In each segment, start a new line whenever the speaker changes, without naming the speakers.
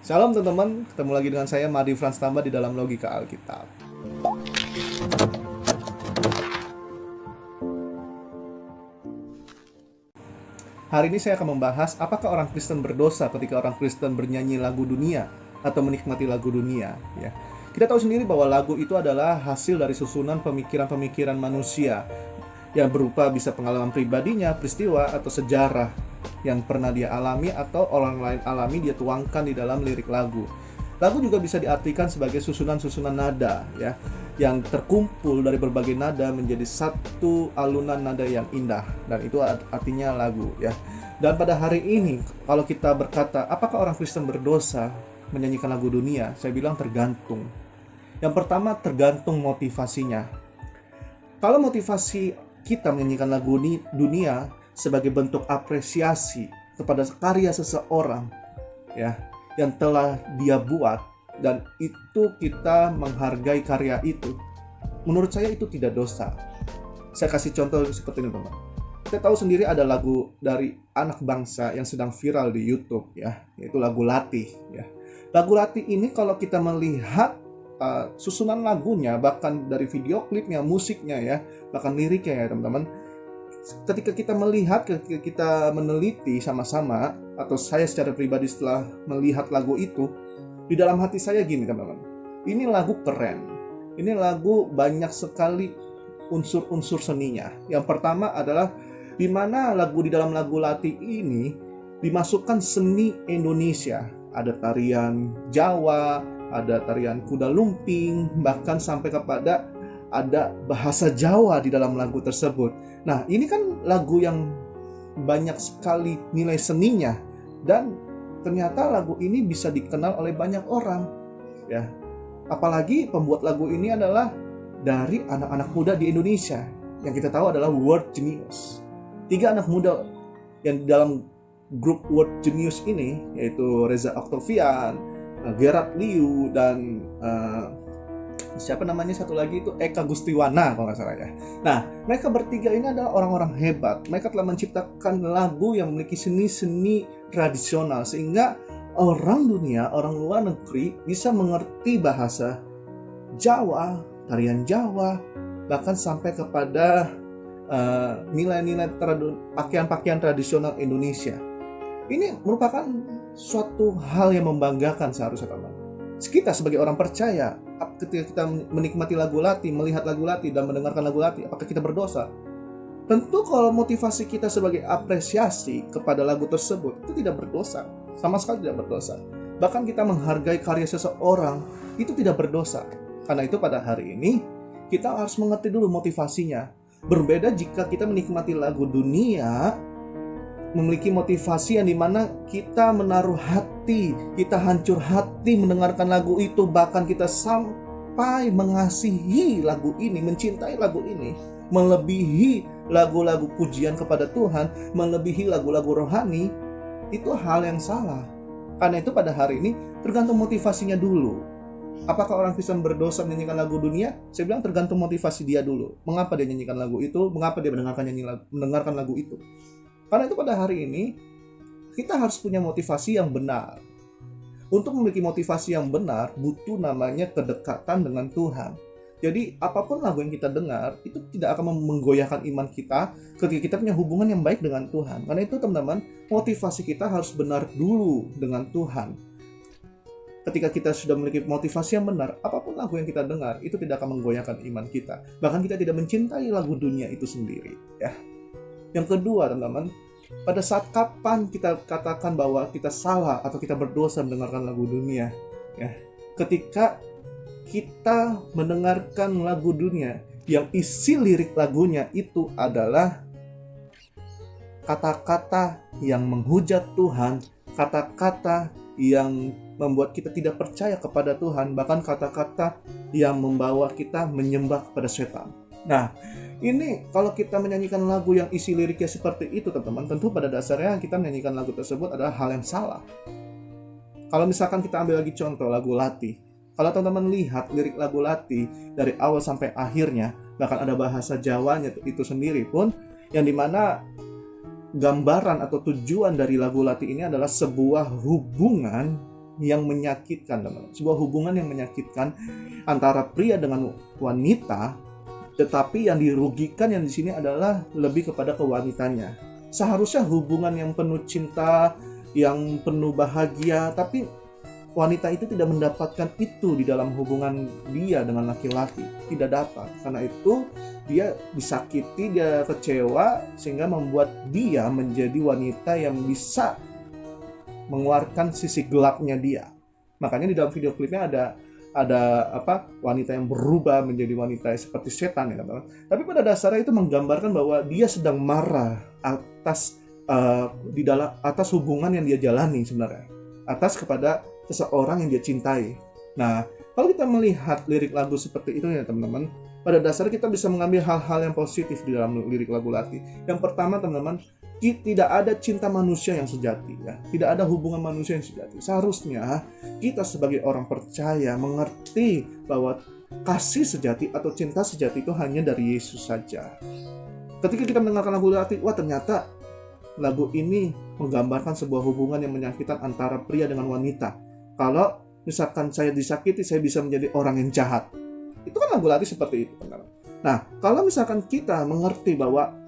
Shalom teman-teman, ketemu lagi dengan saya Madi Frans Tamba di dalam Logika Alkitab. Hari ini saya akan membahas apakah orang Kristen berdosa ketika orang Kristen bernyanyi lagu dunia atau menikmati lagu dunia. Ya. Kita tahu sendiri bahwa lagu itu adalah hasil dari susunan pemikiran-pemikiran manusia yang berupa bisa pengalaman pribadinya, peristiwa, atau sejarah yang pernah dia alami atau orang lain alami dia tuangkan di dalam lirik lagu. Lagu juga bisa diartikan sebagai susunan-susunan nada ya, yang terkumpul dari berbagai nada menjadi satu alunan nada yang indah, dan itu artinya lagu ya. Dan pada hari ini kalau kita berkata apakah orang Kristen berdosa menyanyikan lagu dunia, saya bilang tergantung. Yang pertama, tergantung motivasinya. Kalau motivasi kita menyanyikan lagu dunia sebagai bentuk apresiasi kepada karya seseorang ya yang telah dia buat, dan itu kita menghargai karya itu, menurut saya itu tidak dosa. Saya kasih contoh seperti ini, teman. Kita tahu sendiri ada lagu dari anak bangsa yang sedang viral di YouTube ya, yaitu lagu Latih ya. Lagu Latih ini kalau kita melihat susunan lagunya, bahkan dari video klipnya, musiknya ya, bahkan liriknya ya teman-teman, ketika kita melihat, ketika kita meneliti sama-sama, atau saya secara pribadi setelah melihat lagu itu, di dalam hati saya gini teman-teman, ini lagu keren, ini lagu banyak sekali unsur-unsur seninya. Yang pertama adalah di mana lagu di dalam lagu Latih ini dimasukkan seni Indonesia, ada tarian Jawa, ada tarian kuda lumping, bahkan sampai kepada ada bahasa Jawa di dalam lagu tersebut. Nah, ini kan lagu yang banyak sekali nilai seninya, dan ternyata lagu ini bisa dikenal oleh banyak orang ya. Apalagi pembuat lagu ini adalah dari anak-anak muda di Indonesia yang kita tahu adalah World Genius. 3 anak muda yang dalam grup World Genius ini, yaitu Reza Octavian, Gerard Liu, dan siapa namanya satu lagi itu Eka Gustiwana kalau nggak salah ya. Nah, mereka bertiga ini adalah orang-orang hebat. Mereka telah menciptakan lagu yang memiliki seni-seni tradisional sehingga orang dunia, orang luar negeri bisa mengerti bahasa Jawa, tarian Jawa, bahkan sampai kepada nilai-nilai pakaian-pakaian tradisional Indonesia. Ini merupakan suatu hal yang membanggakan seharusnya teman. Kita sebagai orang percaya, ketika kita menikmati lagu Latih, melihat lagu Latih, dan mendengarkan lagu Latih, apakah kita berdosa? Tentu kalau motivasi kita sebagai apresiasi kepada lagu tersebut, itu tidak berdosa, sama sekali tidak berdosa. Bahkan kita menghargai karya seseorang, itu tidak berdosa. Karena itu pada hari ini, kita harus mengerti dulu motivasinya. Berbeda jika kita menikmati lagu dunia, memiliki motivasi yang dimana kita menaruh hati, kita hancur hati mendengarkan lagu itu, bahkan kita sampai mengasihi lagu ini, mencintai lagu ini, melebihi lagu-lagu pujian kepada Tuhan, melebihi lagu-lagu rohani. Itu hal yang salah. Karena itu pada hari ini tergantung motivasinya dulu. Apakah orang Kristen berdosa menyanyikan lagu dunia? Saya bilang tergantung motivasi dia dulu. Mengapa dia nyanyikan lagu itu? Mengapa dia mendengarkan lagu itu? Karena itu pada hari ini kita harus punya motivasi yang benar. Untuk memiliki motivasi yang benar butuh namanya kedekatan dengan Tuhan. Jadi apapun lagu yang kita dengar itu tidak akan menggoyahkan iman kita ketika kita punya hubungan yang baik dengan Tuhan. Karena itu teman-teman, motivasi kita harus benar dulu dengan Tuhan. Ketika kita sudah memiliki motivasi yang benar, apapun lagu yang kita dengar itu tidak akan menggoyahkan iman kita. Bahkan kita tidak mencintai lagu dunia itu sendiri ya. Yang kedua teman-teman, pada saat kapan kita katakan bahwa kita salah atau kita berdosa mendengarkan lagu dunia ya? Ketika kita mendengarkan lagu dunia yang isi lirik lagunya itu adalah kata-kata yang menghujat Tuhan, kata-kata yang membuat kita tidak percaya kepada Tuhan, bahkan kata-kata yang membawa kita menyembah kepada setan. Nah, ini kalau kita menyanyikan lagu yang isi liriknya seperti itu teman-teman, tentu pada dasarnya kita menyanyikan lagu tersebut adalah hal yang salah. Kalau misalkan kita ambil lagi contoh lagu Latih, kalau teman-teman lihat lirik lagu Latih dari awal sampai akhirnya, bahkan ada bahasa Jawanya itu sendiri pun, yang dimana gambaran atau tujuan dari lagu Latih ini adalah sebuah hubungan yang menyakitkan, teman-teman. Sebuah hubungan yang menyakitkan antara pria dengan wanita, tetapi yang dirugikan yang di sini adalah lebih kepada ke wanitanya. Seharusnya hubungan yang penuh cinta, yang penuh bahagia, tapi wanita itu tidak mendapatkan itu di dalam hubungan dia dengan laki-laki. Tidak dapat. Karena itu dia disakiti, dia kecewa, sehingga membuat dia menjadi wanita yang bisa mengeluarkan sisi gelapnya dia. Makanya di dalam video klipnya ada wanita yang berubah menjadi wanita seperti setan, ya teman-teman. Tapi pada dasarnya itu menggambarkan bahwa dia sedang marah atas hubungan yang dia jalani sebenarnya, atas kepada seseorang yang dia cintai. Nah, kalau kita melihat lirik lagu seperti itu ya teman-teman, pada dasarnya kita bisa mengambil hal-hal yang positif di dalam lirik lagu Lati. Yang pertama teman-teman, tidak ada cinta manusia yang sejati, ya. Tidak ada hubungan manusia yang sejati. Seharusnya kita sebagai orang percaya mengerti bahwa kasih sejati atau cinta sejati itu hanya dari Yesus saja. Ketika kita mendengarkan lagu Lati, wah ternyata lagu ini menggambarkan sebuah hubungan yang menyakitkan antara pria dengan wanita. Kalau misalkan saya disakiti, saya bisa menjadi orang yang jahat. Itu kan lagu Lati seperti itu, teman-teman. Nah, kalau misalkan kita mengerti bahwa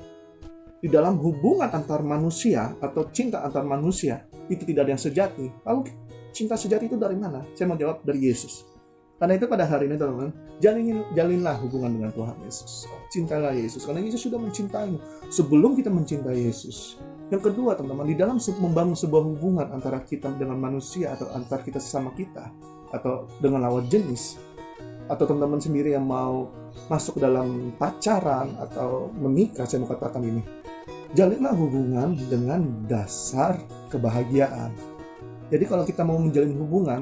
di dalam hubungan antar manusia atau cinta antar manusia itu tidak ada yang sejati, lalu cinta sejati itu dari mana? Saya mau jawab, dari Yesus. Karena itu pada hari ini teman-teman, jalinlah hubungan dengan Tuhan Yesus. Cintailah Yesus, karena Yesus sudah mencintaimu sebelum kita mencintai Yesus. Yang kedua teman-teman, di dalam membangun sebuah hubungan antara kita dengan manusia atau antar kita sesama kita atau dengan lawan jenis, atau teman-teman sendiri yang mau masuk dalam pacaran atau menikah, saya mau katakan ini, jalinlah hubungan dengan dasar kebahagiaan. Jadi kalau kita mau menjalin hubungan,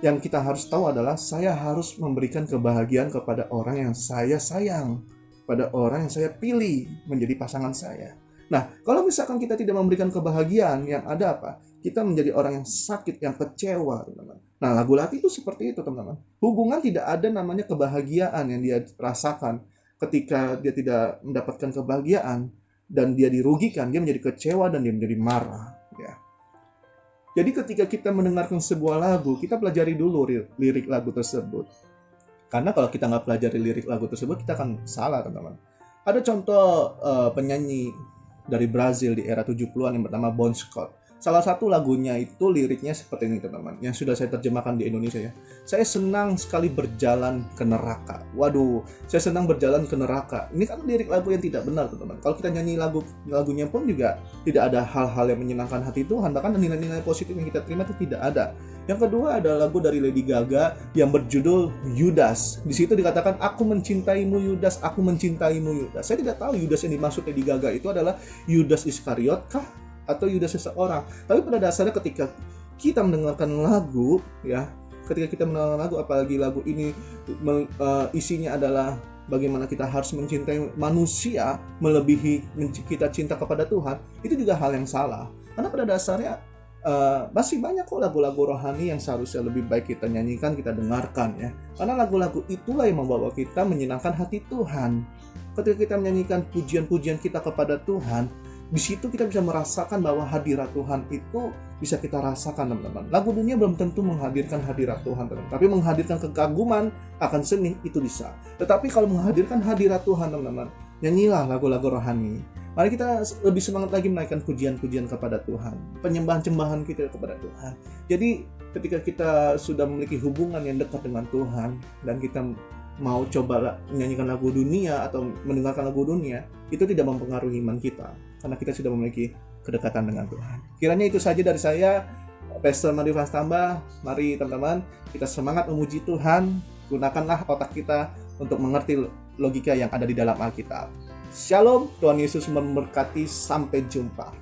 yang kita harus tahu adalah saya harus memberikan kebahagiaan kepada orang yang saya sayang, pada orang yang saya pilih menjadi pasangan saya. Nah, kalau misalkan kita tidak memberikan kebahagiaan, yang ada apa? Kita menjadi orang yang sakit, yang kecewa, teman-teman. Nah, lagu Lati itu seperti itu, teman-teman. Hubungan tidak ada namanya kebahagiaan yang dia rasakan ketika dia tidak mendapatkan kebahagiaan dan dia dirugikan, dia menjadi kecewa dan dia menjadi marah, ya. Jadi ketika kita mendengarkan sebuah lagu, kita pelajari dulu lirik lagu tersebut. Karena kalau kita nggak pelajari lirik lagu tersebut, kita akan salah, teman-teman. Ada contoh penyanyi dari Brazil di era 70-an yang bernama Bon Scott. Salah satu lagunya itu liriknya seperti ini, teman-teman, yang sudah saya terjemahkan di Indonesia, ya. Saya senang sekali berjalan ke neraka. Waduh, saya senang berjalan ke neraka. Ini kan lirik lagu yang tidak benar, teman-teman. Kalau kita nyanyi lagunya pun juga tidak ada hal-hal yang menyenangkan hati Tuhan, bahkan nilai-nilai positif yang kita terima itu tidak ada. Yang kedua ada lagu dari Lady Gaga yang berjudul Yudas. Di situ dikatakan, aku mencintaimu Yudas, aku mencintaimu Yudas. Saya tidak tahu Yudas yang dimaksud Lady Gaga itu adalah Yudas Iskariot kah? Atau Yudas seseorang. Tapi pada dasarnya ketika kita mendengarkan lagu, ya, ketika kita mendengarkan lagu, apalagi lagu ini isinya adalah bagaimana kita harus mencintai manusia melebihi kita cinta kepada Tuhan, itu juga hal yang salah. Karena pada dasarnya masih banyak kok lagu-lagu rohani yang seharusnya lebih baik kita nyanyikan, kita dengarkan, ya. Karena lagu-lagu itulah yang membawa kita menyenangkan hati Tuhan. Ketika kita menyanyikan pujian-pujian kita kepada Tuhan, di situ kita bisa merasakan bahwa hadirat Tuhan itu bisa kita rasakan, teman-teman. Lagu dunia belum tentu menghadirkan hadirat Tuhan, teman-teman. Tapi menghadirkan kekaguman akan seni itu bisa. Tetapi kalau menghadirkan hadirat Tuhan, teman-teman, nyanyilah lagu-lagu rohani. Mari kita lebih semangat lagi menaikkan pujian-pujian kepada Tuhan, penyembahan-sembahan kita kepada Tuhan. Jadi ketika kita sudah memiliki hubungan yang dekat dengan Tuhan dan kita mau coba menyanyikan lagu dunia atau mendengarkan lagu dunia, itu tidak mempengaruhi iman kita, karena kita sudah memiliki kedekatan dengan Tuhan. Kiranya itu saja dari saya, Pastor Mandi Fastamba. Mari teman-teman, kita semangat memuji Tuhan. Gunakanlah otak kita untuk mengerti logika yang ada di dalam Alkitab. Shalom, Tuhan Yesus memberkati, sampai jumpa.